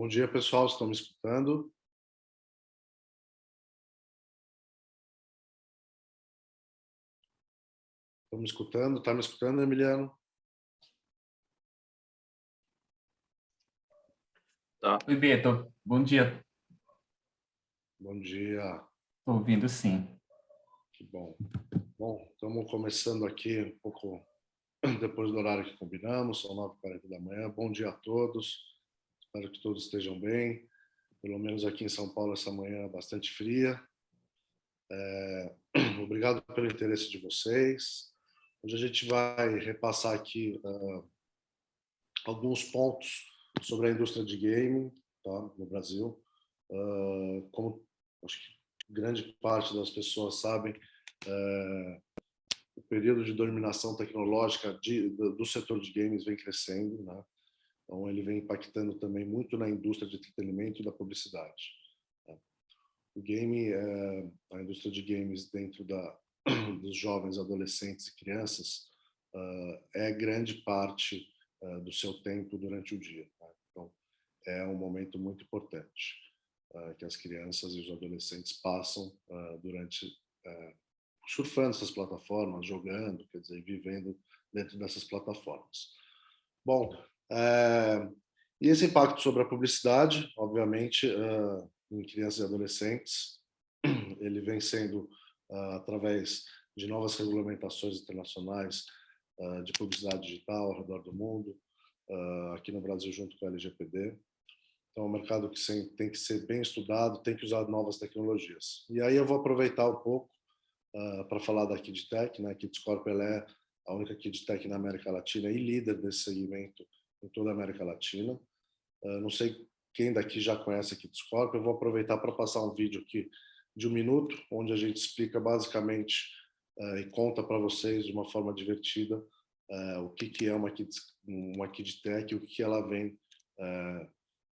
Bom dia, pessoal. Estão me escutando? Estão me escutando? Está me escutando, Emiliano? Tá. Oi, Beto. Bom dia. Bom dia. Estou ouvindo, sim. Que bom. Bom, estamos começando aqui um pouco depois do horário que combinamos, são 9h40 da manhã. Bom dia a todos. Espero que todos estejam bem. Pelo menos aqui em São Paulo, essa manhã é bastante fria. Obrigado pelo interesse de vocês. Hoje a gente vai repassar aqui alguns pontos sobre a indústria de gaming, tá, no Brasil. Como acho que grande parte das pessoas sabem, o período de dominação tecnológica do setor de games vem crescendo, né? Então ele vem impactando também muito na indústria de entretenimento e da publicidade. O game, a indústria de games dentro dos jovens, adolescentes e crianças é grande parte do seu tempo durante o dia. Tá? Então é um momento muito importante que as crianças e os adolescentes passam surfando essas plataformas, jogando, quer dizer, vivendo dentro dessas plataformas. Bom, e esse impacto sobre a publicidade, obviamente, em crianças e adolescentes, ele vem sendo através de novas regulamentações internacionais de publicidade digital ao redor do mundo, aqui no Brasil junto com a LGPD. Então, é um mercado que tem que ser bem estudado, tem que usar novas tecnologias. E aí eu vou aproveitar um pouco para falar da KidTech, né? A KidsCorp é a única KidTech na América Latina e líder desse segmento em toda a América Latina. Não sei quem daqui já conhece a KidsCorp, eu vou aproveitar para passar um vídeo aqui de 1 minuto, onde a gente explica basicamente e conta para vocês de uma forma divertida o que é uma KidTech e o que ela vem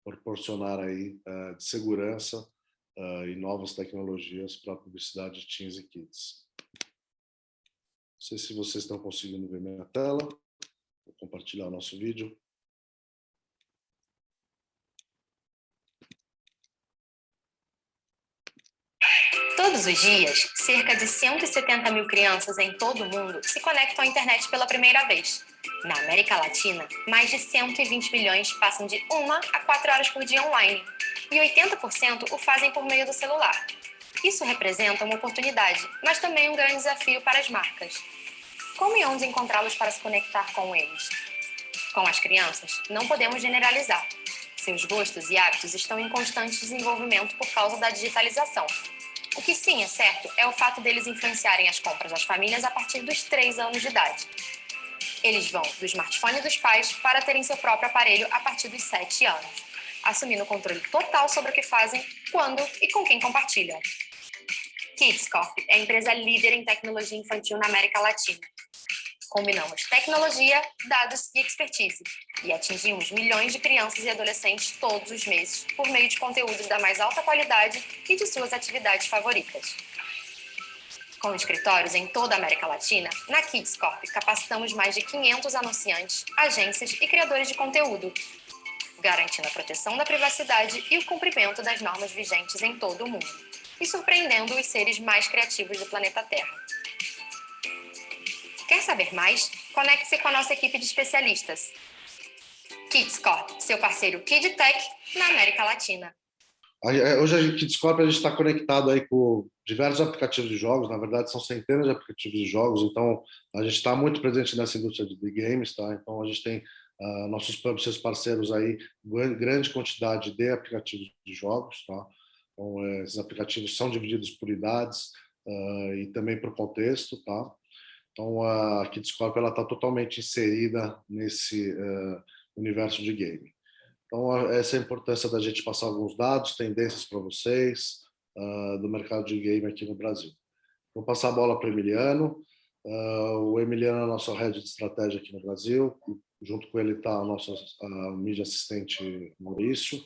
proporcionar aí de segurança e novas tecnologias para a publicidade de teens e kids. Não sei se vocês estão conseguindo ver minha tela. Vou compartilhar o nosso vídeo. Todos os dias, cerca de 170 mil crianças em todo o mundo se conectam à internet pela primeira vez. Na América Latina, mais de 120 milhões passam de 1 a 4 horas por dia online, e 80% o fazem por meio do celular. Isso representa uma oportunidade, mas também um grande desafio para as marcas. Como e onde encontrá-los para se conectar com eles? Com as crianças, não podemos generalizar. Seus gostos e hábitos estão em constante desenvolvimento por causa da digitalização. O que sim é certo é o fato deles influenciarem as compras das famílias a partir dos 3 anos de idade. Eles vão do smartphone dos pais para terem seu próprio aparelho a partir dos 7 anos, assumindo o controle total sobre o que fazem, quando e com quem compartilham. KidsCorp é a empresa líder em tecnologia infantil na América Latina. Combinamos tecnologia, dados e expertise e atingimos milhões de crianças e adolescentes todos os meses por meio de conteúdos da mais alta qualidade e de suas atividades favoritas. Com escritórios em toda a América Latina, na KidsCorp capacitamos mais de 500 anunciantes, agências e criadores de conteúdo, garantindo a proteção da privacidade e o cumprimento das normas vigentes em todo o mundo, e surpreendendo os seres mais criativos do planeta Terra. Quer saber mais? Conecte-se com a nossa equipe de especialistas. KidsCorp, seu parceiro KidTech na América Latina. Hoje a KidsCorp está conectado aí com diversos aplicativos de jogos, na verdade são centenas de aplicativos de jogos, então a gente está muito presente nessa indústria de games, tá? Então a gente tem nossos publishers parceiros aí, grande quantidade de aplicativos de jogos, tá? Então esses aplicativos são divididos por idades e também por contexto, tá? Então a KidsCorp ela está totalmente inserida nesse universo de game. Então, essa é a importância da gente passar alguns dados, tendências para vocês do mercado de game aqui no Brasil. Vou passar a bola para o Emiliano. O Emiliano é o nosso head de estratégia aqui no Brasil. Junto com ele está o nosso mídia assistente Maurício.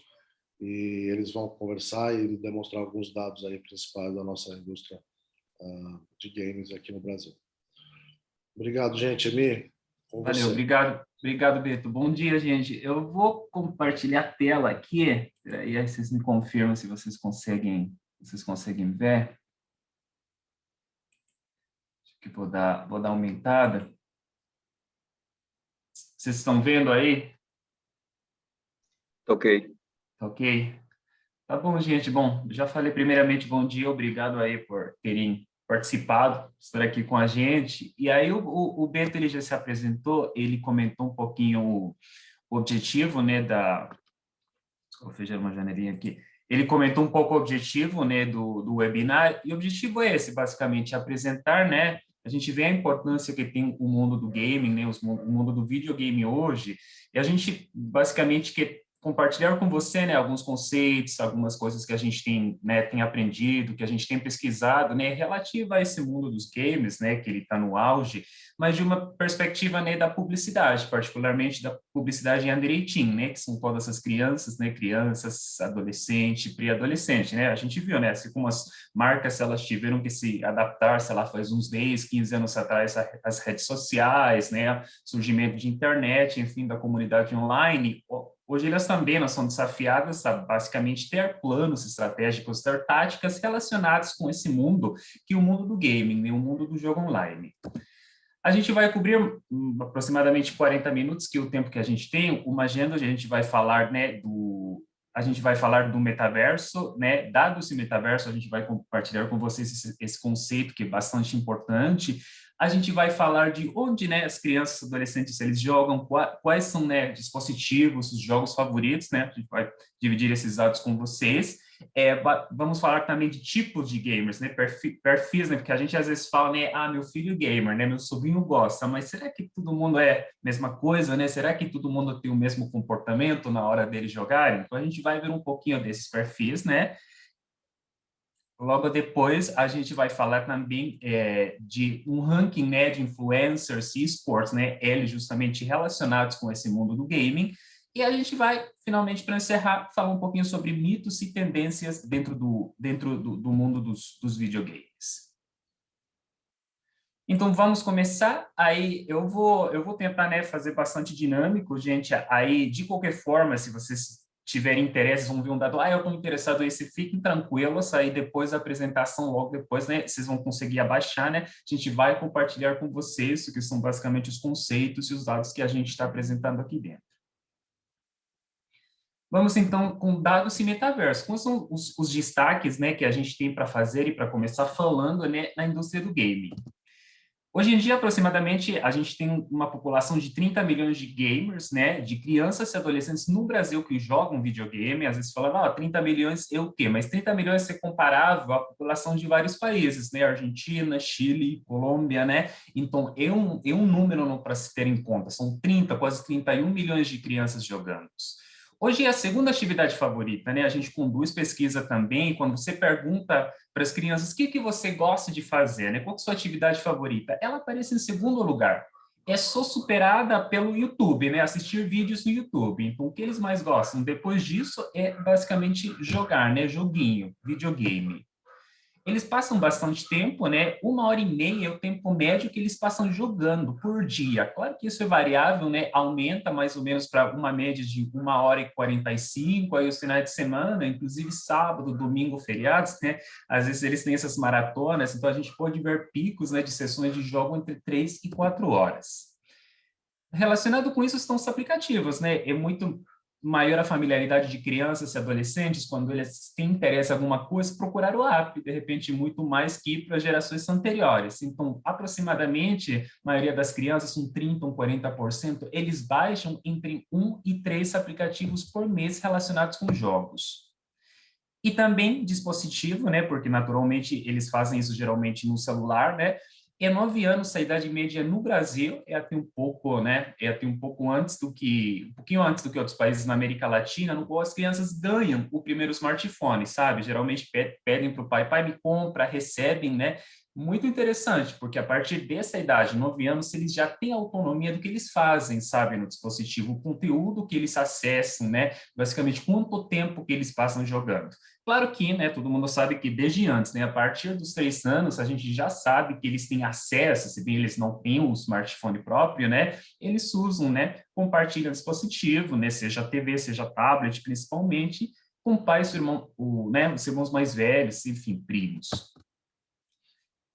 E eles vão conversar e demonstrar alguns dados aí principais da nossa indústria de games aqui no Brasil. Obrigado, gente. Emi, com Valeu, você. obrigado. Obrigado, Beto. Bom dia, gente. Eu vou compartilhar a tela aqui, e aí vocês me confirmam se vocês conseguem ver. Acho que vou dar uma aumentada. Vocês estão vendo aí? Ok. Ok. Tá bom, gente. Bom, já falei primeiramente bom dia, obrigado aí por terem participado, estar aqui com a gente. E aí o Beto, ele já se apresentou, ele comentou um pouquinho o objetivo, né, vou fechar uma janelinha aqui. Ele comentou um pouco o objetivo, né, do webinar, e o objetivo é esse, basicamente, apresentar, né, a gente vê a importância que tem o mundo do gaming, né, o mundo do videogame hoje, e a gente, basicamente, quer compartilhar com você, né, alguns conceitos, algumas coisas que a gente tem, né, tem aprendido, que a gente tem pesquisado, né, relativa a esse mundo dos games, né, que ele está no auge, mas de uma perspectiva, né, da publicidade, particularmente da publicidade em underage, né, que são todas essas crianças, né, crianças, adolescente, pré-adolescente, né, a gente viu, né, assim como as marcas, elas tiveram que se adaptar, sei lá, faz uns 10, 15 anos atrás, às redes sociais, né, surgimento de internet, enfim, da comunidade online. Hoje elas também nós são desafiadas a basicamente ter planos estratégicos, ter táticas relacionadas com esse mundo, que é o mundo do gaming, né, o mundo do jogo online. A gente vai cobrir aproximadamente 40 minutos, que é o tempo que a gente tem, uma agenda onde a gente vai falar, né, a gente vai falar do metaverso, né, dado esse metaverso, a gente vai compartilhar com vocês esse conceito que é bastante importante. A gente vai falar de onde, né, as crianças e adolescentes eles jogam, quais são, né, dispositivos, os jogos favoritos, né, a gente vai dividir esses dados com vocês. Vamos falar também de tipos de gamers, né, perfis, né, porque a gente às vezes fala, né, meu filho gamer, né, meu sobrinho gosta, mas será que todo mundo é a mesma coisa, né, será que todo mundo tem o mesmo comportamento na hora deles jogarem? Então a gente vai ver um pouquinho desses perfis, né. Logo depois, a gente vai falar também de um ranking, né, de influencers e esportes, né, eles justamente relacionados com esse mundo do gaming. E a gente vai, finalmente, para encerrar, falar um pouquinho sobre mitos e tendências dentro do mundo dos videogames. Então, vamos começar. Aí, eu vou tentar, né, fazer bastante dinâmico, gente. Aí, de qualquer forma, se vocês tiverem interesse, vão ver um dado, eu estou interessado nesse, fiquem tranquilos, aí depois da apresentação, logo depois, né, vocês vão conseguir abaixar, né, a gente vai compartilhar com vocês, que são basicamente os conceitos e os dados que a gente está apresentando aqui dentro. Vamos, então, com dados e metaverso. Quais são os destaques, né, que a gente tem para fazer e para começar falando, né, na indústria do game? Hoje em dia, aproximadamente, a gente tem uma população de 30 milhões de gamers, né, de crianças e adolescentes no Brasil que jogam videogame. Às vezes falam, 30 milhões é o quê? Mas 30 milhões é comparável à população de vários países, né, Argentina, Chile, Colômbia, né? Então, é um número para se ter em conta. São quase 31 milhões de crianças jogando. Hoje é a segunda atividade favorita, né? A gente conduz pesquisa também, quando você pergunta para as crianças o que você gosta de fazer, né? Qual é a sua atividade favorita? Ela aparece em segundo lugar. É só superada pelo YouTube, né? Assistir vídeos no YouTube. Então, o que eles mais gostam depois disso é basicamente jogar, né? Joguinho, videogame. Eles passam bastante tempo, né? 1h30 é o tempo médio que eles passam jogando por dia. Claro que isso é variável, né? Aumenta mais ou menos para uma média de 1h45, aí os finais de semana, inclusive sábado, domingo, feriados, né? Às vezes eles têm essas maratonas, então a gente pode ver picos, né, de sessões de jogo entre 3 e 4 horas. Relacionado com isso estão os aplicativos, né? É muito maior a familiaridade de crianças e adolescentes, quando eles têm interesse em alguma coisa, procurar o app, de repente, muito mais que para gerações anteriores. Então, aproximadamente, a maioria das crianças, um 30%, um 40%, eles baixam entre 1 e 3 aplicativos por mês relacionados com jogos. E também dispositivo, né, porque naturalmente eles fazem isso geralmente no celular, né, 9 anos, a idade média no Brasil é até um pouco, né, um pouquinho antes do que outros países na América Latina, no qual as crianças ganham o primeiro smartphone, sabe? Geralmente pedem para o pai me compra, recebem, né? Muito interessante, porque a partir dessa idade, 9 anos, eles já têm autonomia do que eles fazem, sabe, no dispositivo, o conteúdo que eles acessam, né, basicamente quanto tempo que eles passam jogando. Claro que, né, todo mundo sabe que desde antes, né, a partir dos 3 anos, a gente já sabe que eles têm acesso, se bem eles não têm um smartphone próprio, né, eles usam, né, compartilham dispositivo, né, seja TV, seja tablet, principalmente, com pais, irmão, né, os irmãos mais velhos, enfim, primos.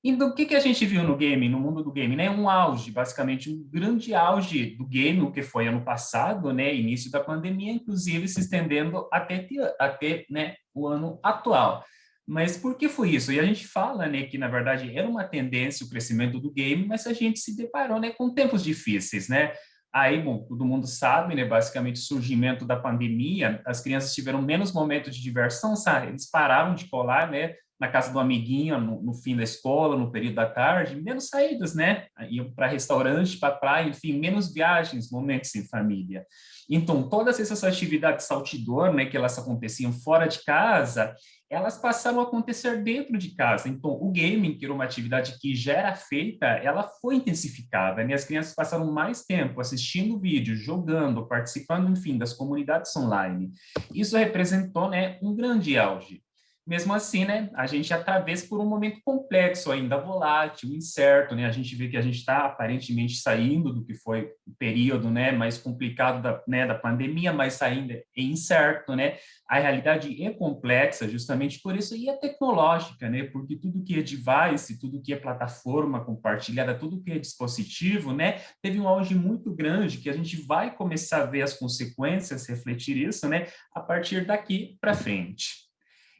Então, o que a gente viu no game, no mundo do game, né? Um auge, basicamente, um grande auge do game, o que foi ano passado, né? Início da pandemia, inclusive se estendendo até né, o ano atual. Mas por que foi isso? E a gente fala, né, que na verdade era uma tendência o crescimento do game, mas a gente se deparou, né, com tempos difíceis, né? Aí, bom, todo mundo sabe, né, basicamente, o surgimento da pandemia, as crianças tiveram menos momentos de diversão, sabe? Eles pararam de colar, né, na casa do amiguinho no fim da escola, no período da tarde, menos saídas, né? Iam para restaurante, para praia, enfim, menos viagens, momentos em família. Então, todas essas atividades outdoor, né, que elas aconteciam fora de casa, elas passaram a acontecer dentro de casa. Então, o gaming, que era uma atividade que já era feita, ela foi intensificada, né? As crianças passaram mais tempo assistindo vídeos, jogando, participando, enfim, das comunidades online. Isso representou, né, um grande auge. Mesmo assim, né, a gente atravessa por um momento complexo ainda, volátil, incerto, né? A gente vê que a gente está aparentemente saindo do que foi o período, né, mais complicado da pandemia, mas ainda é incerto, né? A realidade é complexa justamente por isso, e é tecnológica, né? Porque tudo que é device, tudo que é plataforma compartilhada, tudo que é dispositivo, né, teve um auge muito grande que a gente vai começar a ver as consequências, refletir isso, né, a partir daqui para frente.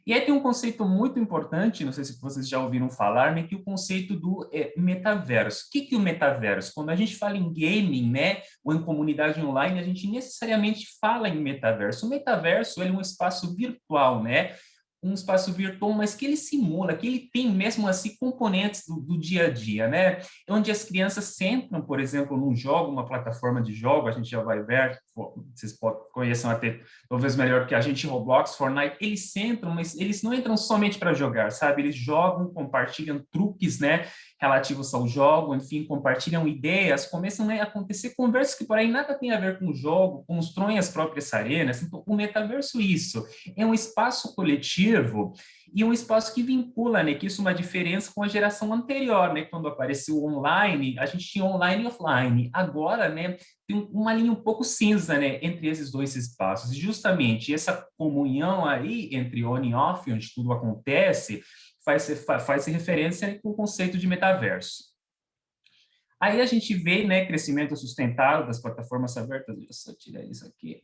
E aí tem um conceito muito importante, não sei se vocês já ouviram falar, né, que é o conceito do metaverso. O que é o metaverso? Quando a gente fala em gaming, né, ou em comunidade online, a gente necessariamente fala em metaverso. O metaverso ele é um espaço virtual, né? Um espaço virtual, mas que ele simula, que ele tem mesmo assim componentes do dia a dia, né? Onde as crianças sentam, por exemplo, num jogo, uma plataforma de jogo, a gente já vai ver, vocês conheçam até talvez melhor que a gente, Roblox, Fortnite, eles sentam, mas eles não entram somente para jogar, sabe? Eles jogam, compartilham truques, né, relativos ao jogo, enfim, compartilham ideias, começam, né, a acontecer conversas que por aí nada tem a ver com o jogo, constroem as próprias arenas. Então, o metaverso, isso, é um espaço coletivo e um espaço que vincula, né, que isso é uma diferença com a geração anterior, né, quando apareceu o online, a gente tinha online e offline. Agora, né, tem uma linha um pouco cinza, né, entre esses dois espaços. E justamente essa comunhão aí entre on e off, onde tudo acontece, faz referência com o conceito de metaverso. Aí a gente vê, né, crescimento sustentável das plataformas abertas. Deixa eu só tirar isso aqui.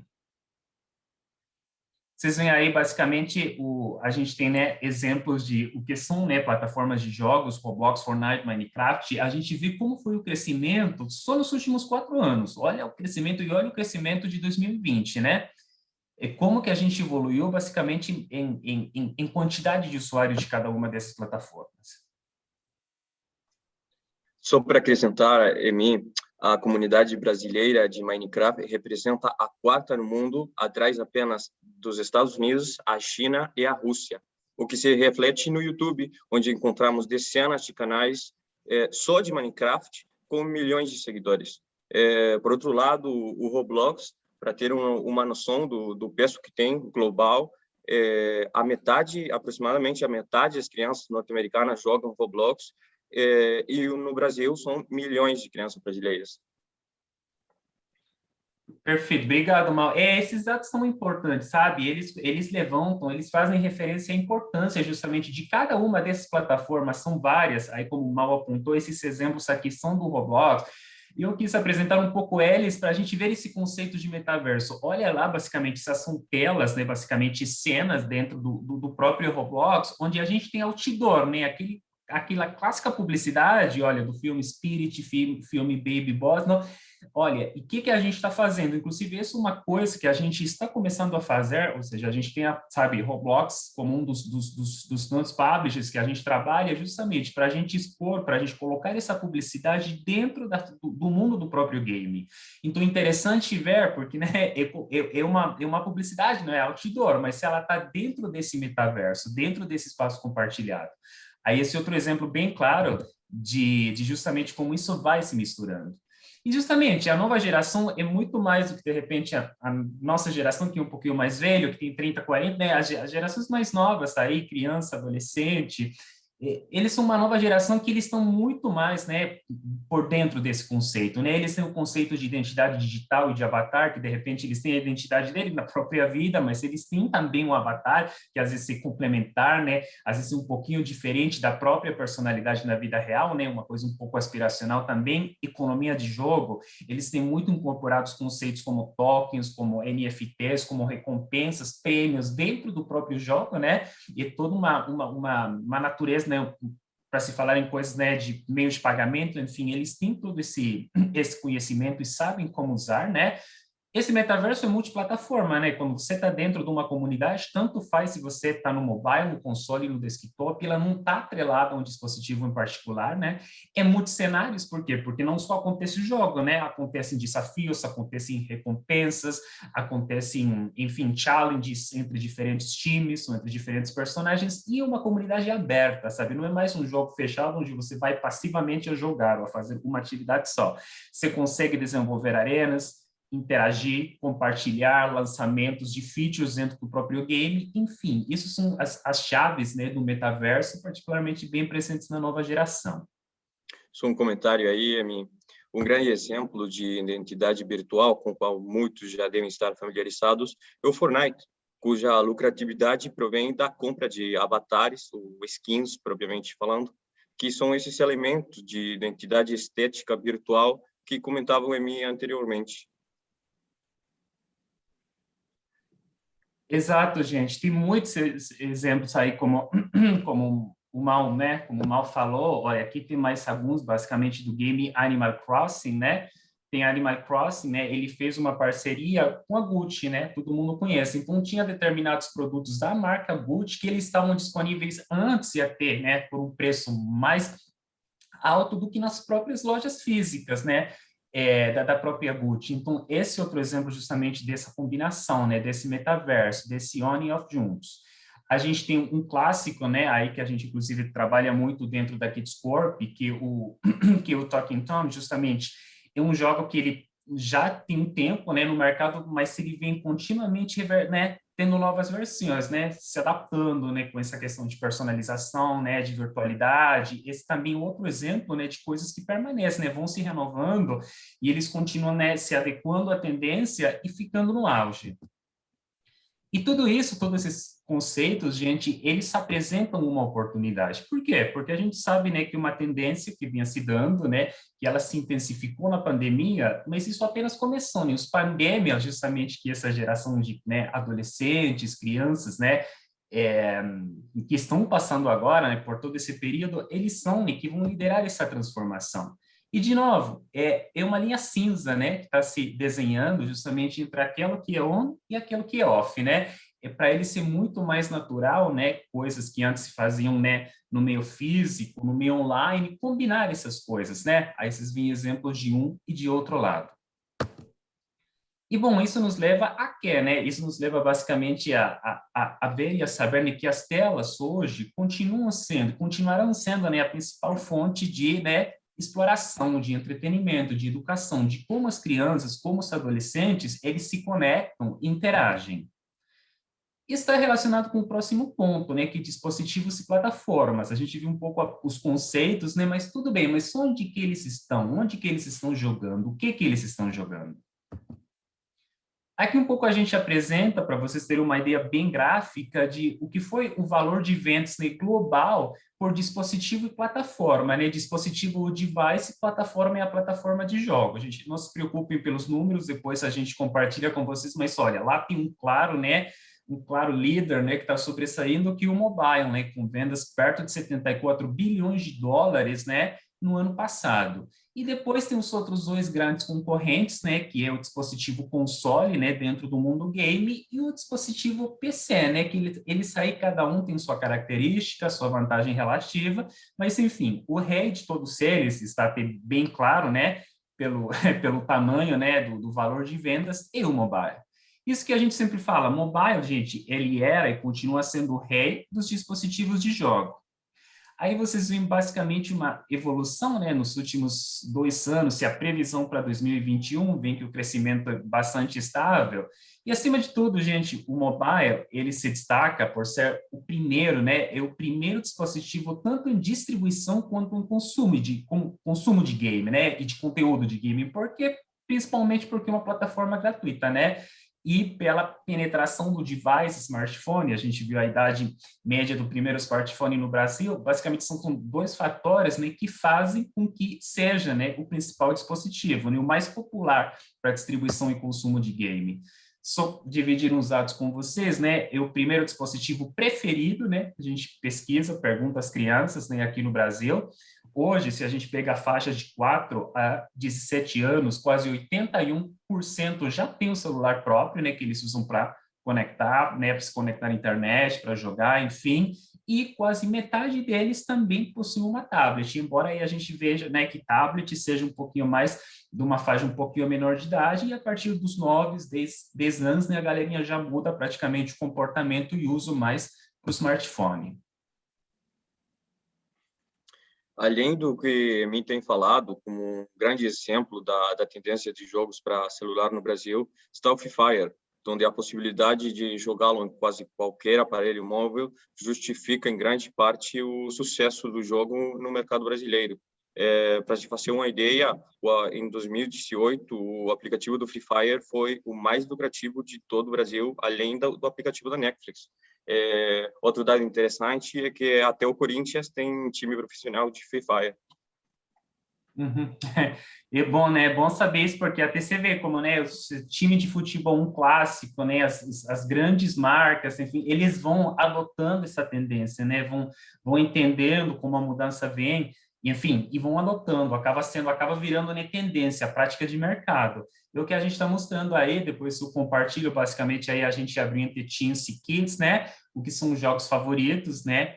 Vocês veem aí, basicamente, a gente tem, né, exemplos de o que são, né, plataformas de jogos, Roblox, Fortnite, Minecraft. A gente vê como foi o crescimento só nos últimos 4 anos. Olha o crescimento e olha o crescimento de 2020, né? É como que a gente evoluiu, basicamente, em quantidade de usuários de cada uma dessas plataformas. Só para acrescentar, Emi, a comunidade brasileira de Minecraft representa a 4ª no mundo, atrás apenas dos Estados Unidos, a China e a Rússia, o que se reflete no YouTube, onde encontramos dezenas de canais só de Minecraft, com milhões de seguidores. Por outro lado, o Roblox, para ter uma noção do peso que tem global, aproximadamente a metade das crianças norte-americanas jogam Roblox, e no Brasil são milhões de crianças brasileiras. Perfeito, obrigado, Mal. Esses dados são importantes, sabe? Eles levantam, eles fazem referência à importância justamente de cada uma dessas plataformas, são várias, aí como o Mal apontou, esses exemplos aqui são do Roblox, e eu quis apresentar um pouco eles para a gente ver esse conceito de metaverso. Olha lá, basicamente, essas são telas, né? Basicamente, cenas dentro do próprio Roblox, onde a gente tem outdoor, né? Aquela clássica publicidade, olha, do filme Spirit, filme Baby Boss, não. Olha, e o que a gente está fazendo? Inclusive, isso é uma coisa que a gente está começando a fazer, ou seja, a gente tem, sabe, Roblox como um dos grandes publishers que a gente trabalha justamente para a gente expor, para a gente colocar essa publicidade dentro do mundo do próprio game. Então, interessante ver, porque, né, é uma publicidade, não é outdoor, mas se ela está dentro desse metaverso, dentro desse espaço compartilhado. Aí esse outro exemplo bem claro de justamente como isso vai se misturando. E justamente, a nova geração é muito mais do que, de repente, a nossa geração, que é um pouquinho mais velho, que tem 30, 40, né? As gerações mais novas, tá aí, criança, adolescente, eles são uma nova geração que eles estão muito mais, né, por dentro desse conceito, né? Eles têm o conceito de identidade digital e de avatar, que de repente eles têm a identidade dele na própria vida, mas eles têm também um avatar que às vezes é complementar, né? Às vezes um pouquinho diferente da própria personalidade na vida real, né? Uma coisa um pouco aspiracional também. Economia de jogo, eles têm muito incorporados conceitos como tokens, como NFTs, como recompensas, prêmios dentro do próprio jogo, né? E toda uma natureza, né, para se falar em coisas, né, de meios de pagamento, enfim, eles têm todo esse conhecimento e sabem como usar, né? Esse metaverso é multiplataforma, né? Quando você está dentro de uma comunidade, tanto faz se você está no mobile, no console, no desktop, ela não está atrelada a um dispositivo em particular, né? É multicenários, por quê? Porque não só acontece o jogo, né? Acontecem desafios, acontecem recompensas, acontecem, enfim, challenges entre diferentes times, entre diferentes personagens, e uma comunidade aberta, sabe? Não é mais um jogo fechado onde você vai passivamente a jogar ou a fazer uma atividade só. Você consegue desenvolver arenas, interagir, compartilhar lançamentos de features dentro do próprio game, enfim, isso são as chaves, né, do metaverso, particularmente bem presentes na nova geração. Só um comentário aí, Emin. Um grande exemplo de identidade virtual, com o qual muitos já devem estar familiarizados, é o Fortnite, cuja lucratividade provém da compra de avatares, ou skins, propriamente falando, que são esses elementos de identidade estética virtual que comentava o Emin anteriormente. Exato, gente. Tem muitos exemplos aí, como o Mal, né? Como o Mal falou, olha, aqui tem mais alguns, basicamente, do game Animal Crossing, né? Tem Animal Crossing, né? Ele fez uma parceria com a Gucci, né? Todo mundo conhece. Então, tinha determinados produtos da marca Gucci que eles estavam disponíveis antes de ter, né? Por um preço mais alto do que nas próprias lojas físicas, né? Da própria Gucci. Então, esse é outro exemplo justamente dessa combinação, né, desse metaverso, desse on e off juntos. A gente tem um clássico, né, aí que a gente, inclusive, trabalha muito dentro da Kids Corp, que o Talking Tom, justamente, é um jogo que ele já tem um tempo, né, no mercado, mas ele vem continuamente, né, tendo novas versões, né, se adaptando, né, com essa questão de personalização, né, de virtualidade. Esse também é outro exemplo, né, de coisas que permanecem, né, vão se renovando e eles continuam, né, se adequando à tendência e ficando no auge. E tudo isso, todos esses conceitos, gente, eles se apresentam uma oportunidade. Por quê? Porque a gente sabe, né, que uma tendência que vinha se dando, né, que ela se intensificou na pandemia, mas isso apenas começou, né? Os pandêmias, justamente, que essa geração de, né, adolescentes, crianças, né, que estão passando agora, né, por todo esse período, eles são, né, que vão liderar essa transformação. E, de novo, é uma linha cinza, né, que está se desenhando justamente entre aquilo que é on e aquilo que é off, né? É para ele ser muito mais natural, né, coisas que antes se faziam, né, no meio físico, no meio online, combinar essas coisas, né? Aí esses vêm exemplos de um e de outro lado. E, bom, isso nos leva a quê, né? Isso nos leva basicamente a ver e a saber, né, que as telas hoje continuarão sendo, né, a principal fonte de, né, exploração, de entretenimento, de educação, de como as crianças, como os adolescentes, eles se conectam, interagem. Isso está relacionado com o próximo ponto, né, que dispositivos e plataformas. A gente viu um pouco os conceitos, né, mas tudo bem, mas onde que eles estão? Onde que eles estão jogando? O que que eles estão jogando? Aqui um pouco a gente apresenta, para vocês terem uma ideia bem gráfica de o que foi o valor de vendas, né, global por dispositivo e plataforma, né? Dispositivo ou device, plataforma é a plataforma de jogo. A gente não se preocupem pelos números, depois a gente compartilha com vocês, mas olha, lá tem um claro, né, um claro líder, né, que está sobressaindo, que o mobile, né, com vendas perto de 74 bilhões de dólares, né, no ano passado. E depois tem os outros dois grandes concorrentes, né, que é o dispositivo console, né, dentro do mundo game, e o dispositivo PC, né, que eles aí cada um tem sua característica, sua vantagem relativa, mas enfim, o rei de todos eles está bem claro, né, pelo tamanho, né, do valor de vendas e o mobile. Isso que a gente sempre fala, mobile, gente, ele era e continua sendo o rei dos dispositivos de jogo. Aí vocês veem basicamente uma evolução, né, nos últimos 2 anos, se a previsão para 2021 vem que o crescimento é bastante estável. E, acima de tudo, gente, o mobile, ele se destaca por ser o primeiro, né, é o primeiro dispositivo tanto em distribuição quanto em consumo de game, né, e de conteúdo de game, principalmente porque é uma plataforma gratuita, né, e pela penetração do device smartphone, a gente viu a idade média do primeiro smartphone no Brasil, basicamente são 2 fatores, né, que fazem com que seja, né, o principal dispositivo, né, o mais popular para distribuição e consumo de game. Só dividir uns dados com vocês, né, é o primeiro dispositivo preferido, né, a gente pesquisa, pergunta às crianças, né, aqui no Brasil. Hoje, se a gente pega a faixa de 4 a 17 anos, quase 81% já tem um celular próprio, né, que eles usam para conectar, né, para se conectar à internet, para jogar, enfim, e quase metade deles também possuem uma tablet, embora aí a gente veja, né, que tablet seja um pouquinho mais de uma faixa um pouquinho menor de idade, e a partir dos 9, 10 anos, né, a galerinha já muda praticamente o comportamento e uso mais para o smartphone. Além do que me tem falado, como um grande exemplo da tendência de jogos para celular no Brasil, está o Free Fire, onde a possibilidade de jogá-lo em quase qualquer aparelho móvel justifica em grande parte o sucesso do jogo no mercado brasileiro. Para se fazer uma ideia, em 2018, o aplicativo do Free Fire foi o mais lucrativo de todo o Brasil, além do aplicativo da Netflix. Outro dado interessante é que até o Corinthians tem um time profissional de Free Fire. Uhum. É bom, né? É bom saber isso, porque até você vê como, né, o time de futebol, um clássico, né, as grandes marcas, enfim, eles vão adotando essa tendência, né, vão entendendo como a mudança vem, enfim, e vão adotando, acaba virando, né, tendência, prática de mercado. E o que a gente está mostrando aí, depois eu compartilho, basicamente, aí a gente abriu entre Teens e Kids, né, o que são os jogos favoritos, né,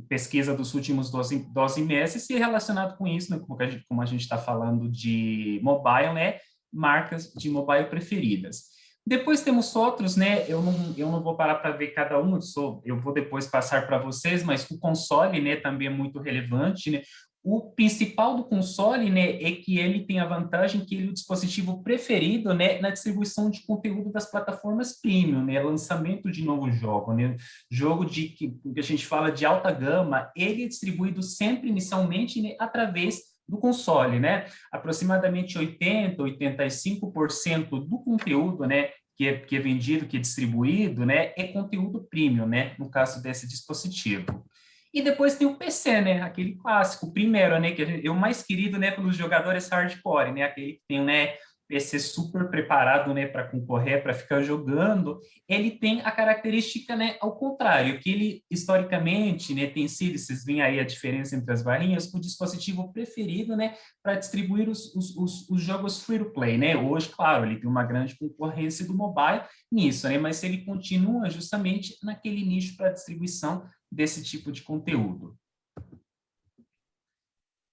pesquisa dos últimos 12 meses, e relacionado com isso, né, como a gente está falando de mobile, né, marcas de mobile preferidas. Depois temos outros, né, eu não vou parar para ver cada um, eu vou depois passar para vocês, mas o console, né, também é muito relevante, né. O principal do console, né, é que ele tem a vantagem que ele é o dispositivo preferido, né, na distribuição de conteúdo das plataformas premium, né, lançamento de novo jogo, né, jogo que a gente fala de alta gama, ele é distribuído sempre inicialmente, né, através do console, né, aproximadamente 85% do conteúdo, né, que é vendido, que é distribuído, né, é conteúdo premium, né, no caso desse dispositivo. E depois tem o PC, né? Aquele clássico, primeiro, né? Que é o mais querido, né? Pelos jogadores hardcore, né? Aquele que tem, né? PC super preparado, né? Para concorrer, para ficar jogando. Ele tem a característica, né? Ao contrário, que ele, historicamente, né? Tem sido, vocês veem aí a diferença entre as barrinhas, o dispositivo preferido, né? Para distribuir os jogos free-to-play, né? Hoje, claro, ele tem uma grande concorrência do mobile nisso, né? Mas ele continua justamente naquele nicho para distribuição desse tipo de conteúdo.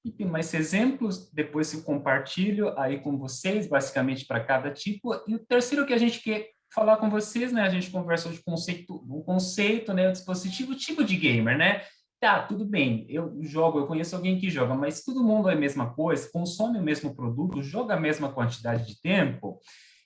E tem mais exemplos, depois eu compartilho aí com vocês, basicamente para cada tipo. E o terceiro que a gente quer falar com vocês, né, a gente conversou de conceito, né, o dispositivo, tipo de gamer, né? Tá, tudo bem, eu conheço alguém que joga, mas todo mundo é a mesma coisa, consome o mesmo produto, joga a mesma quantidade de tempo.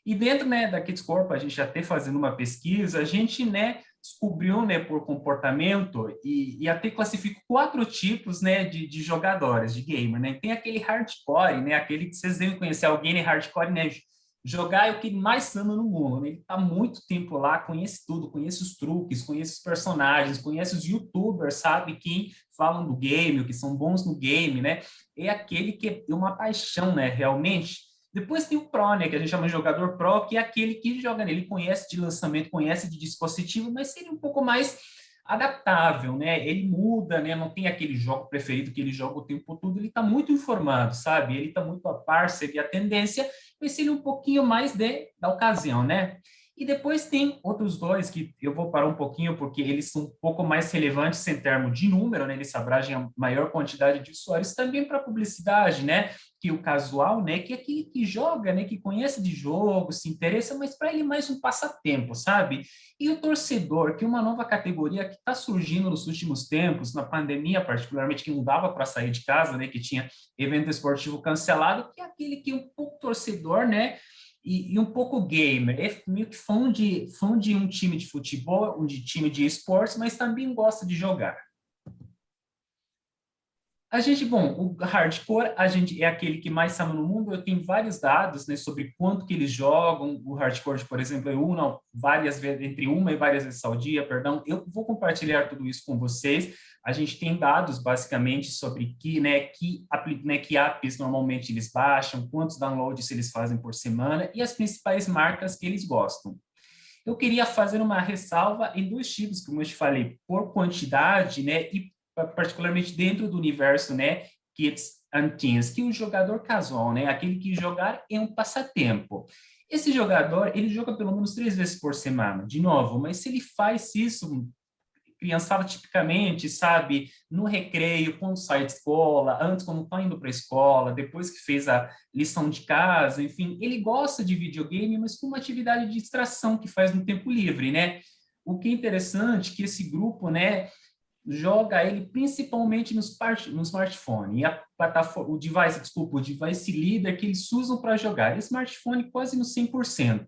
E dentro, né, da Kids Corp, a gente até fazendo uma pesquisa, a gente, né, descobriu, né, por comportamento e até classificou 4 tipos, né, de jogadores, de gamer, né? Tem aquele hardcore, né, aquele que vocês devem conhecer, alguém é hardcore, né? Jogar é o que mais ama no mundo, né? Ele está muito tempo lá, conhece tudo, conhece os truques, conhece os personagens, conhece os youtubers, sabe, que falam do game, que são bons no game, né? É aquele que é uma paixão, né, realmente. Depois tem o Pro, né, que a gente chama de jogador Pro, que é aquele que joga nele, conhece de lançamento, conhece de dispositivo, mas seria um pouco mais adaptável, né? Ele muda, né? Não tem aquele jogo preferido que ele joga o tempo todo, ele está muito informado, sabe? Ele está muito a par, seria a tendência, mas seria um pouquinho mais da ocasião, né? E depois tem outros dois que eu vou parar um pouquinho, porque eles são um pouco mais relevantes em termos de número, né? Eles abrangem a maior quantidade de usuários também para publicidade, né? Que o casual, né? Que é aquele que joga, né? Que conhece de jogo, se interessa, mas para ele é mais um passatempo, sabe? E o torcedor, que é uma nova categoria que está surgindo nos últimos tempos, na pandemia particularmente, que não dava para sair de casa, né? Que tinha evento esportivo cancelado, que é aquele que é um pouco torcedor, né? E um pouco gamer, é meio que fã de um time de futebol, um de time de esportes, mas também gosta de jogar. A gente, bom, o hardcore, a gente é aquele que mais sabe no mundo. Eu tenho vários dados, né, sobre quanto que eles jogam. O hardcore, por exemplo, é várias vezes, entre uma e várias vezes ao dia, perdão. Eu vou compartilhar tudo isso com vocês. A gente tem dados, basicamente, sobre que apps normalmente eles baixam, quantos downloads eles fazem por semana e as principais marcas que eles gostam. Eu queria fazer uma ressalva em dois tipos, como eu te falei, por quantidade, né, e particularmente dentro do universo, né, Kids and Teens, que o jogador casual, né, aquele que jogar é um passatempo. Esse jogador, ele joga pelo menos 3 vezes por semana, de novo, mas se ele faz isso, criançada tipicamente, sabe, no recreio, quando sai de escola, antes quando está indo para a escola, depois que fez a lição de casa, enfim, ele gosta de videogame, mas com uma atividade de distração que faz no tempo livre, né? O que é interessante é que esse grupo, né, joga ele principalmente no smartphone. E a plataforma, o device leader que eles usam para jogar. E smartphone quase no 100%.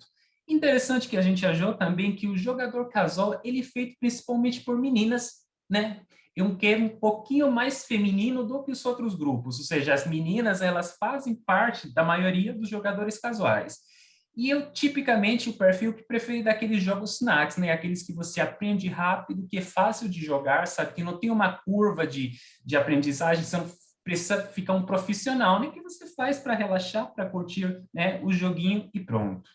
Interessante que a gente achou também que o jogador casual, ele é feito principalmente por meninas, né? É um pouquinho mais feminino do que os outros grupos. Ou seja, as meninas, elas fazem parte da maioria dos jogadores casuais. E eu, tipicamente, o perfil que prefere daqueles jogos snacks, né? Aqueles que você aprende rápido, que é fácil de jogar, sabe? Que não tem uma curva de aprendizagem, você não precisa ficar um profissional, né? Que você faz para relaxar, para curtir, né, o joguinho e pronto.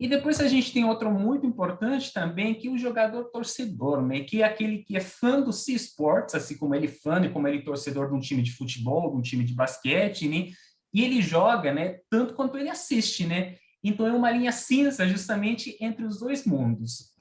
E depois a gente tem outro muito importante também, que é o jogador torcedor, né? Que é aquele que é fã do eSports, assim como ele é fã e como ele é torcedor de um time de futebol, de um time de basquete, né? E ele joga, né, tanto quanto ele assiste, né? Então é uma linha cinza justamente entre os dois mundos.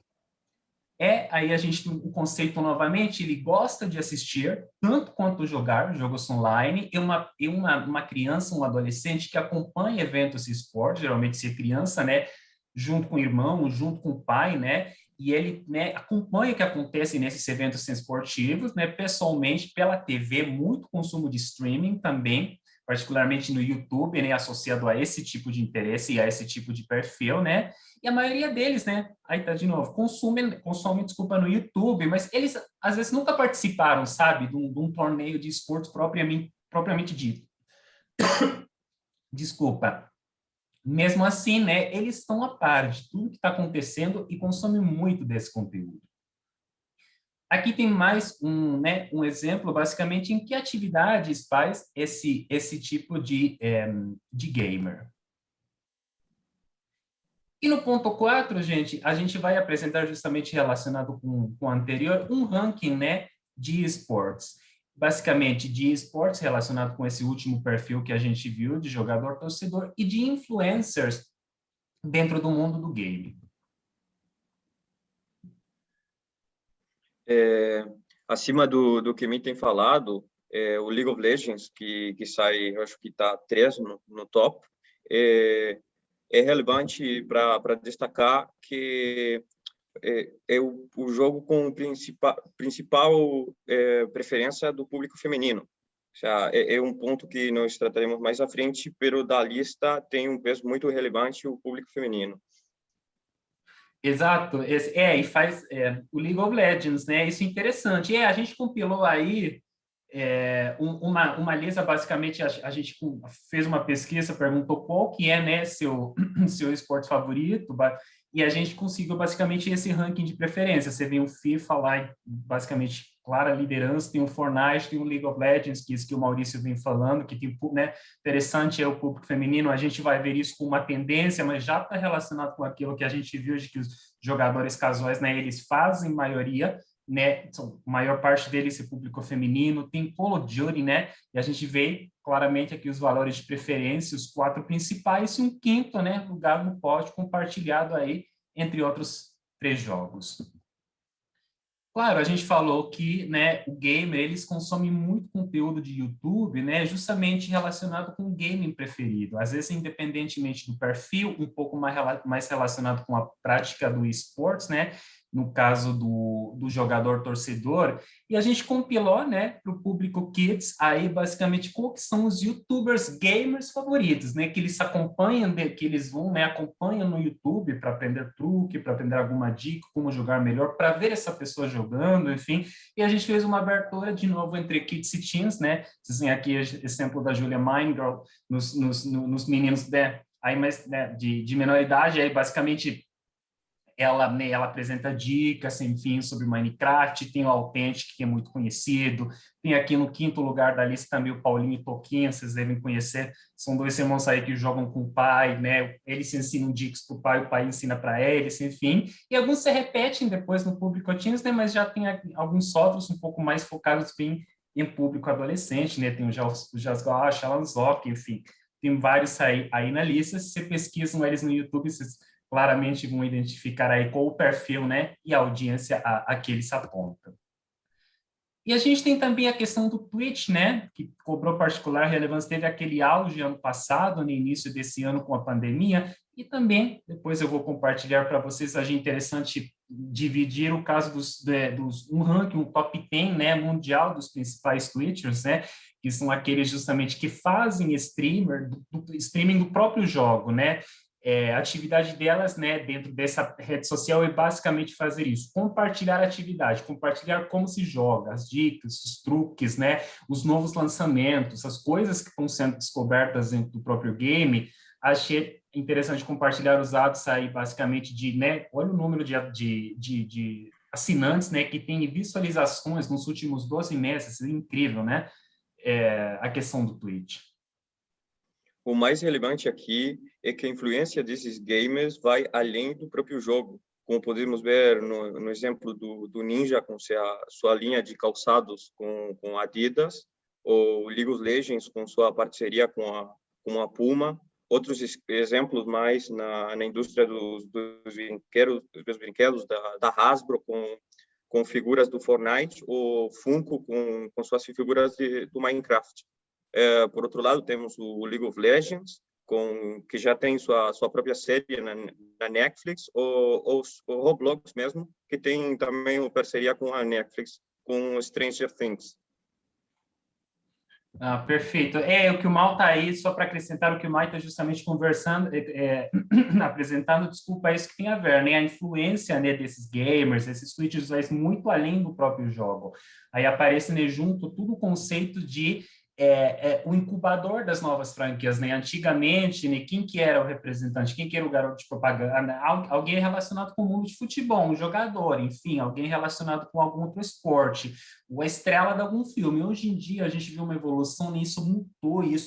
Aí a gente tem o conceito novamente, ele gosta de assistir tanto quanto jogar jogos online. Uma criança, um adolescente que acompanha eventos de esporte, geralmente se é criança, né, junto com o irmão, junto com o pai, né? E ele, né, acompanha o que acontece nesses eventos esportivos, né, pessoalmente pela TV, muito consumo de streaming também, particularmente no YouTube, né, associado a esse tipo de interesse e a esse tipo de perfil, né? E a maioria deles, né, aí tá de novo, consomem, desculpa, no YouTube, mas eles às vezes nunca participaram, sabe, de um torneio de esportes propriamente dito. Desculpa. Mesmo assim, né, eles estão a par de tudo que está acontecendo e consomem muito desse conteúdo. Aqui tem mais um exemplo, basicamente, em que atividades faz esse tipo de gamer. E no ponto 4, gente, a gente vai apresentar justamente relacionado com o anterior, um ranking, né, de esportes. Basicamente, de esportes relacionado com esse último perfil que a gente viu, de jogador-torcedor, e de influencers dentro do mundo do game. Acima do que me tem falado, o League of Legends, que sai, eu acho que está 3 no top, é relevante para destacar que é o jogo com principal preferência do público feminino. Ou seja, é um ponto que nós trataremos mais à frente, pero da lista tem um peso muito relevante o público feminino. Exato, e faz o League of Legends, né? Isso é interessante. A gente compilou aí uma lista, basicamente, a gente fez uma pesquisa, perguntou qual que é, né, seu esporte favorito, e a gente conseguiu, basicamente, esse ranking de preferência. Você vê o FIFA lá, basicamente, clara liderança, tem o Fortnite, tem o League of Legends, que é isso que o Maurício vem falando, que tem, né, interessante é o público feminino, a gente vai ver isso com uma tendência, mas já está relacionado com aquilo que a gente viu, de que os jogadores casuais, né, eles fazem maioria né, a maior parte deles é público feminino, tem Call of Duty, né, e a gente vê claramente aqui os valores de preferência, os 4 principais e um quinto, né, lugar no pódio compartilhado aí entre outros 3 jogos. Claro, a gente falou que, né, o gamer, eles consomem muito conteúdo de YouTube, né, justamente relacionado com o gaming preferido. Às vezes, independentemente do perfil, um pouco mais relacionado com a prática do esportes, né, no caso do jogador torcedor. E a gente compilou, né, para o público Kids, aí basicamente quais são os YouTubers gamers favoritos, né, que eles acompanham, que eles vão, né, acompanham no YouTube para aprender truque, para aprender alguma dica, como jogar melhor, para ver essa pessoa jogando, enfim. E a gente fez uma abertura de novo entre Kids e Teens, né? Vocês têm aqui exemplo da Julia Minegirl nos meninos, né, aí mais, né, de menor idade, aí basicamente ela, né, ela apresenta dicas, enfim, sobre Minecraft, tem o Authentic, que é muito conhecido, tem aqui no 5º lugar da lista também o Paulinho e Toquinha, vocês devem conhecer, são 2 irmãos aí que jogam com o pai, né, eles se ensinam dicas para o pai ensina para eles, enfim, e alguns se repetem depois no público teens, né, mas já tem alguns outros um pouco mais focados em público adolescente, né, tem o Jasgosh, Alan Zoc, enfim, tem vários aí na lista, se você pesquisam eles no YouTube, vocês claramente vão identificar aí qual o perfil, né, e a audiência a que eles apontam. E a gente tem também a questão do Twitch, né, que cobrou particular relevância, teve aquele auge ano passado, no início desse ano com a pandemia, e também, depois eu vou compartilhar para vocês, achei interessante dividir o caso um ranking, um top 10, né, mundial dos principais Twitchers, né, que são aqueles justamente que fazem streaming do próprio jogo, né, a atividade delas, né, dentro dessa rede social é basicamente fazer isso, compartilhar a atividade, compartilhar como se joga, as dicas, os truques, né, os novos lançamentos, as coisas que estão sendo descobertas dentro do próprio game. Achei interessante compartilhar os dados aí, basicamente, né, olha o número de assinantes, né, que tem visualizações nos últimos 12 meses, é incrível, né, a questão do Twitch. O mais relevante aqui é que a influência desses gamers vai além do próprio jogo, como podemos ver no exemplo do Ninja com sua linha de calçados com Adidas, ou League of Legends com sua parceria com a Puma. Outros exemplos mais na indústria dos brinquedos da Hasbro com figuras do Fortnite, ou Funko com suas figuras do Minecraft. Por outro lado, temos o League of Legends, que já tem sua própria série na Netflix, ou o Roblox mesmo, que tem também uma parceria com a Netflix, com Stranger Things. Perfeito. O que o Mal está aí, só para acrescentar o que o Mal está justamente conversando, apresentando, desculpa, é isso que tem a ver, né? A influência, né, desses gamers, esses Twitchers, vai muito além do próprio jogo. Aí aparece, né, junto todo o conceito de o incubador das novas franquias, né? Antigamente, né, quem que era o representante, quem que era o garoto de propaganda? Alguém relacionado com o mundo de futebol, um jogador, enfim, alguém relacionado com algum outro esporte, ou a estrela de algum filme. Hoje em dia, a gente viu uma evolução e isso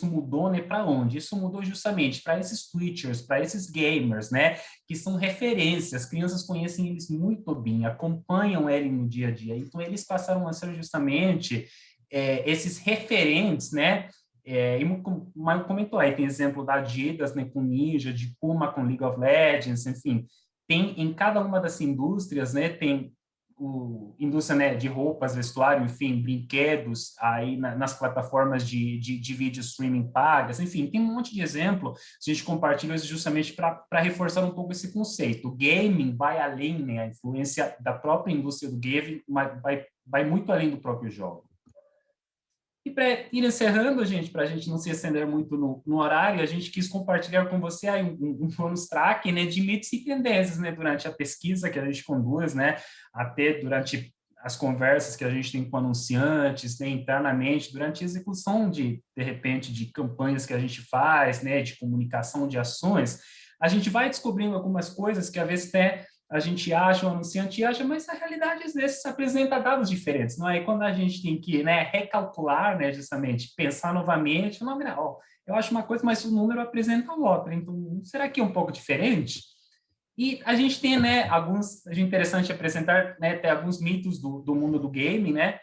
mudou, né, para onde? Isso mudou justamente para esses Twitchers, para esses gamers, né, que são referências, as crianças conhecem eles muito bem, acompanham eles no dia a dia, então eles passaram a ser justamente esses referentes, né? E como o comentou aí, tem exemplo da Adidas, né, com Ninja, de Puma com League of Legends, enfim, tem em cada uma das indústrias, né, tem indústria, né, de roupas, vestuário, enfim, brinquedos, aí nas plataformas de vídeo streaming pagas, enfim, tem um monte de exemplo, a gente compartilha isso justamente para reforçar um pouco esse conceito. O gaming vai além, né, a influência da própria indústria do game vai muito além do próprio jogo. E para ir encerrando, gente, para a gente não se estender muito no horário, a gente quis compartilhar com você aí um bonus track, né, de mitos e tendências, né, durante a pesquisa que a gente conduz, né, até durante as conversas que a gente tem com anunciantes, né, internamente, durante a execução de repente, de campanhas que a gente faz, né, de comunicação de ações, a gente vai descobrindo algumas coisas que às vezes até a gente acha, o anunciante acha, mas a realidade às vezes apresenta dados diferentes, não é? E quando a gente tem que, né, recalcular, né, justamente, pensar novamente, não, eu acho uma coisa, mas o número apresenta outra, então será que é um pouco diferente? E a gente tem, né, a gente interessante apresentar, né, tem alguns mitos do mundo do game, né,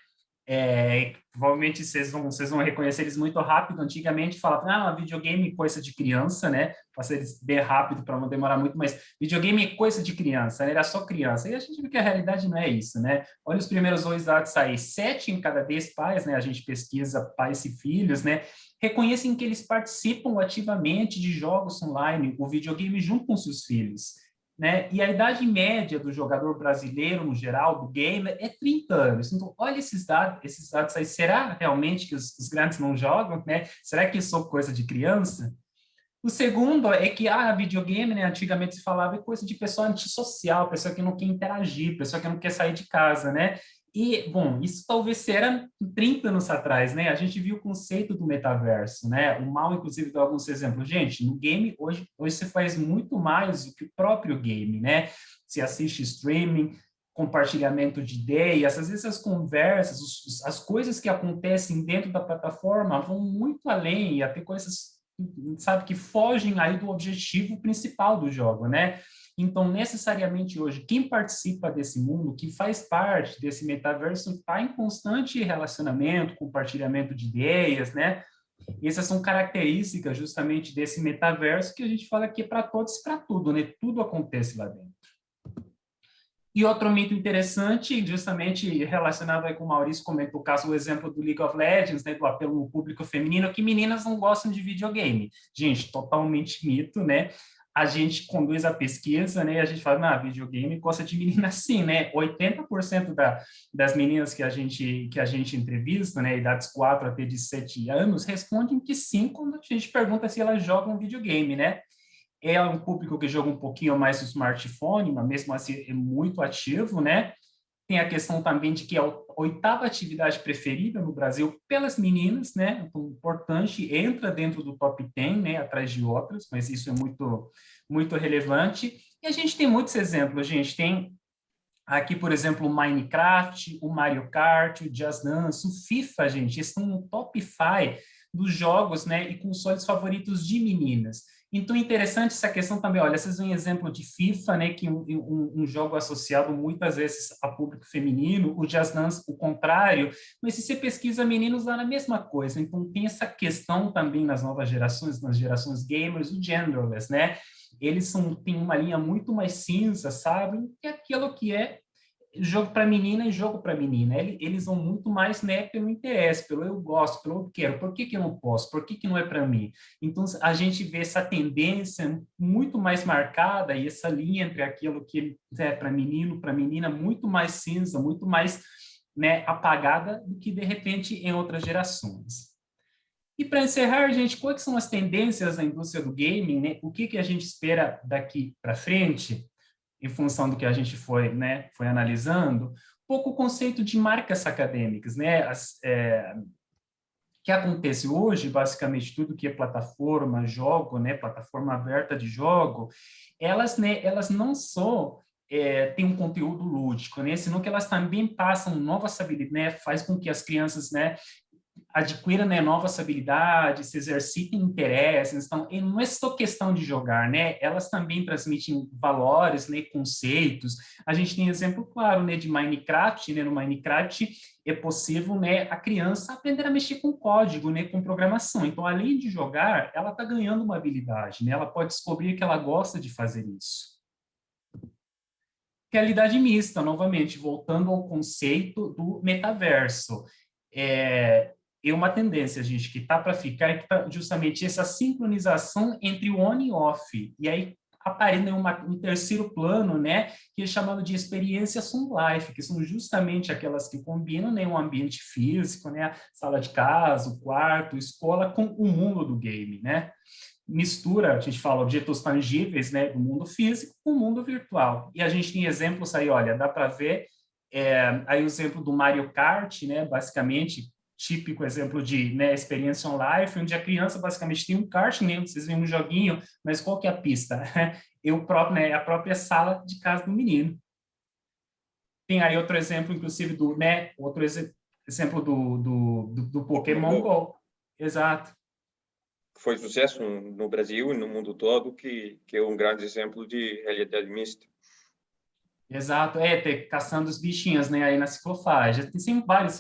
provavelmente vocês vão reconhecer eles muito rápido. Antigamente falavam, videogame é coisa de criança, né? Passei eles bem rápido para não demorar muito, mas videogame é coisa de criança, né? Era só criança. E a gente vê que a realidade não é isso, né? Olha os primeiros 2 dados sair, 7 em cada 10 pais, né? A gente pesquisa pais e filhos, né? Reconhecem que eles participam ativamente de jogos online, o videogame junto com seus filhos. Né? E a idade média do jogador brasileiro, no geral, do gamer, é 30 anos. Então, olha esses dados aí. Será realmente que os grandes não jogam? Né? Será que isso é coisa de criança? O segundo é que videogame, né, antigamente se falava, é coisa de pessoa antissocial, pessoa que não quer interagir, pessoa que não quer sair de casa, né? E, bom, isso talvez era 30 anos atrás, né? A gente viu o conceito do metaverso, né? O Mal, inclusive, deu alguns exemplos. Gente, no game, hoje se faz muito mais do que o próprio game, né? Se assiste streaming, compartilhamento de ideias, às vezes as conversas, as coisas que acontecem dentro da plataforma vão muito além, e até coisas, sabe, que fogem aí do objetivo principal do jogo, né? Então, necessariamente hoje, quem participa desse mundo, que faz parte desse metaverso, está em constante relacionamento, compartilhamento de ideias, né? E essas são características justamente desse metaverso que a gente fala que é para todos e para tudo, né? Tudo acontece lá dentro. E outro mito interessante, justamente relacionado aí com o Maurício, comentou o exemplo do League of Legends, né, do apelo no público feminino, que meninas não gostam de videogame. Gente, totalmente mito, né? A gente conduz a pesquisa, né, a gente fala, videogame gosta de menina sim, né? 80% das meninas que a gente entrevista, né, idades 4 até 17 anos, respondem que sim quando a gente pergunta se elas jogam videogame, né? É um público que joga um pouquinho mais no smartphone, mas mesmo assim é muito ativo, né? Tem a questão também de que é a 8ª atividade preferida no Brasil pelas meninas, né? Então, importante, entra dentro do top 10, né? Atrás de outras, mas isso é muito, muito relevante. E a gente tem muitos exemplos, a gente tem aqui, por exemplo, o Minecraft, o Mario Kart, o Just Dance, o FIFA, gente, estão no top 5 dos jogos, né, e consoles favoritos de meninas. Então, interessante essa questão também, olha, vocês veem exemplo de FIFA, né, que um jogo associado muitas vezes a público feminino, o Just Dance, o contrário, mas se você pesquisa meninos, dá na mesma coisa. Então, tem essa questão também nas novas gerações, nas gerações gamers, o genderless, né, eles têm uma linha muito mais cinza, sabe? Que é aquilo que é jogo para menina e jogo para menina. Eles vão muito mais, né, pelo interesse, pelo eu gosto, pelo eu quero. Por que eu não posso? Por que não é para mim? Então, a gente vê essa tendência muito mais marcada e essa linha entre aquilo que é para menino, para menina, muito mais cinza, muito mais, né, apagada do que, de repente, em outras gerações. E para encerrar, gente, quais são as tendências da indústria do gaming, né? O que a gente espera daqui para frente, em função do que a gente foi analisando? Um pouco o conceito de marcas acadêmicas, né? Que acontece hoje, basicamente, tudo que é plataforma, jogo, né? Plataforma aberta de jogo, elas não só têm um conteúdo lúdico, né? Senão que elas também passam novas habilidades, né? Faz com que as crianças, né, adquiram, né, novas habilidades, se exercitem interesses. Então, não é só questão de jogar, né? Elas também transmitem valores, né, conceitos. A gente tem exemplo claro, né, de Minecraft, né? No Minecraft é possível, né, a criança aprender a mexer com código, né, com programação. Então, além de jogar, ela está ganhando uma habilidade, né? Ela pode descobrir que ela gosta de fazer isso. Realidade mista, novamente, voltando ao conceito do metaverso. É uma tendência, gente, que está para ficar, que tá justamente essa sincronização entre o on e off. E aí aparece um terceiro plano, né, que é chamado de experiências on life, que são justamente aquelas que combinam, né, um ambiente físico, né, a sala de casa, o quarto, a escola, com o mundo do game, né? Mistura, a gente fala, objetos tangíveis, né, do mundo físico com o mundo virtual. E a gente tem exemplos aí, olha, dá para ver aí o exemplo do Mario Kart, né, basicamente, típico exemplo de, né, experiência on life, onde a criança basicamente tem um kart, né, vocês veem um joguinho, mas qual que é a pista? Né, a própria sala de casa do menino. Tem aí outro exemplo, inclusive, exemplo do Pokémon Go. Exato. foi sucesso no Brasil e no mundo todo, que é um grande exemplo de realidade mista. Exato, caçando os bichinhos, né, aí na ciclofaixa. Tem vários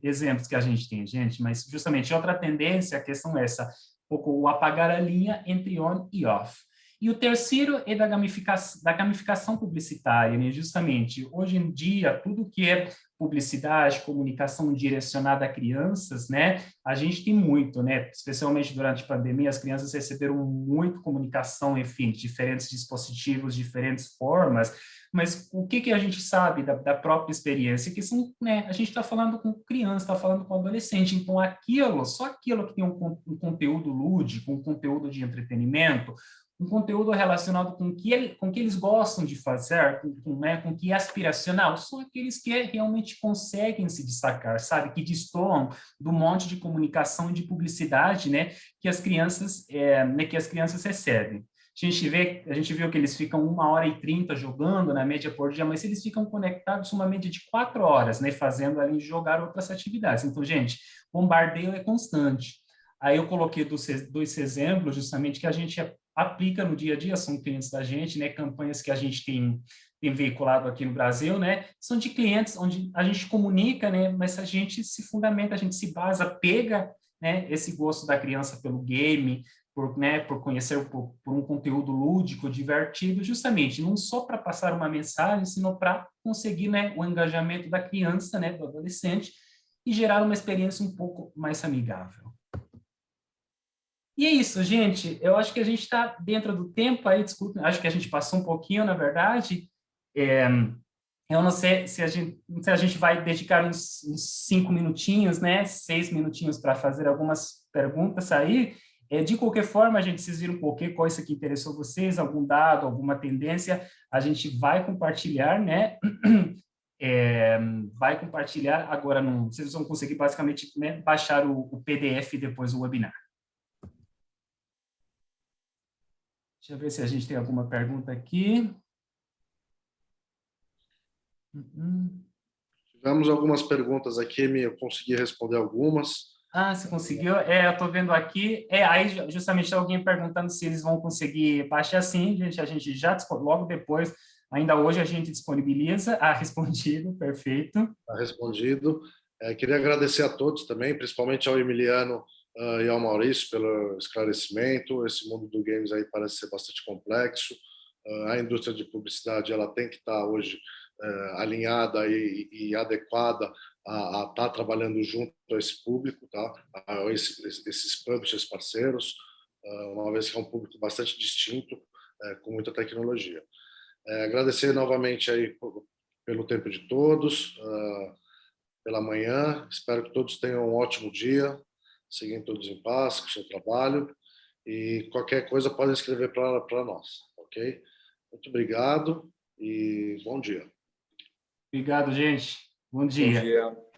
exemplos que a gente tem, gente, mas justamente outra tendência, a questão é essa, o apagar a linha entre on e off. E o terceiro é da gamificação publicitária, né, justamente, hoje em dia, tudo que é publicidade, comunicação direcionada a crianças, né, a gente tem muito, né, especialmente durante a pandemia, as crianças receberam muito comunicação, enfim, diferentes dispositivos, diferentes formas, mas o que a gente sabe da própria experiência? Que são, né, a gente está falando com criança, está falando com adolescente, então só aquilo que tem um conteúdo lúdico, um conteúdo de entretenimento, um conteúdo relacionado com o que eles gostam de fazer, com o que é aspiracional, são aqueles que realmente conseguem se destacar, sabe? Que destoam do monte de comunicação e de publicidade, né, que as crianças recebem. A gente viu que eles ficam 1h30 jogando, na média por dia, mas eles ficam conectados uma média de 4 horas, né, fazendo ali jogar outras atividades. Então, gente, bombardeio é constante. Aí eu coloquei dois exemplos, justamente, que a gente aplica no dia a dia, são clientes da gente, né, campanhas que a gente tem veiculado aqui no Brasil, né, são de clientes onde a gente comunica, né, mas a gente se fundamenta, a gente se basa, pega, né, esse gosto da criança pelo game, por conhecer por um conteúdo lúdico, divertido, justamente, não só para passar uma mensagem, sino para conseguir, né, o engajamento da criança, né, do adolescente, e gerar uma experiência um pouco mais amigável. E é isso, gente. Eu acho que a gente está dentro do tempo aí, desculpe, acho que a gente passou um pouquinho, na verdade. Eu não sei se a gente vai dedicar uns 5 minutinhos, né, 6 minutinhos para fazer algumas perguntas aí. De qualquer forma, vocês viram um pouquinho qual isso aqui interessou vocês, algum dado, alguma tendência, a gente vai compartilhar, né? Vai compartilhar agora, vocês vão conseguir basicamente, né, baixar o PDF depois do webinar. Deixa eu ver se a gente tem alguma pergunta aqui. Tivemos algumas perguntas aqui, eu consegui responder algumas. Ah, você conseguiu? Eu estou vendo aqui. Aí justamente alguém perguntando se eles vão conseguir baixar. Sim, gente, a gente já, logo depois, ainda hoje a gente disponibiliza. Respondido, perfeito. Está respondido. Queria agradecer a todos também, principalmente ao Emiliano e ao Maurício pelo esclarecimento. Esse mundo do games aí parece ser bastante complexo. A indústria de publicidade ela tem que estar hoje alinhada e adequada a estar trabalhando junto a esse público, tá? A esses publishers parceiros, uma vez que é um público bastante distinto, com muita tecnologia. Agradecer novamente aí pelo tempo de todos, pela manhã. Espero que todos tenham um ótimo dia, seguem todos em paz com o seu trabalho e qualquer coisa podem escrever para nós, ok? Muito obrigado e bom dia. Obrigado, gente. Bom Bom dia. dia.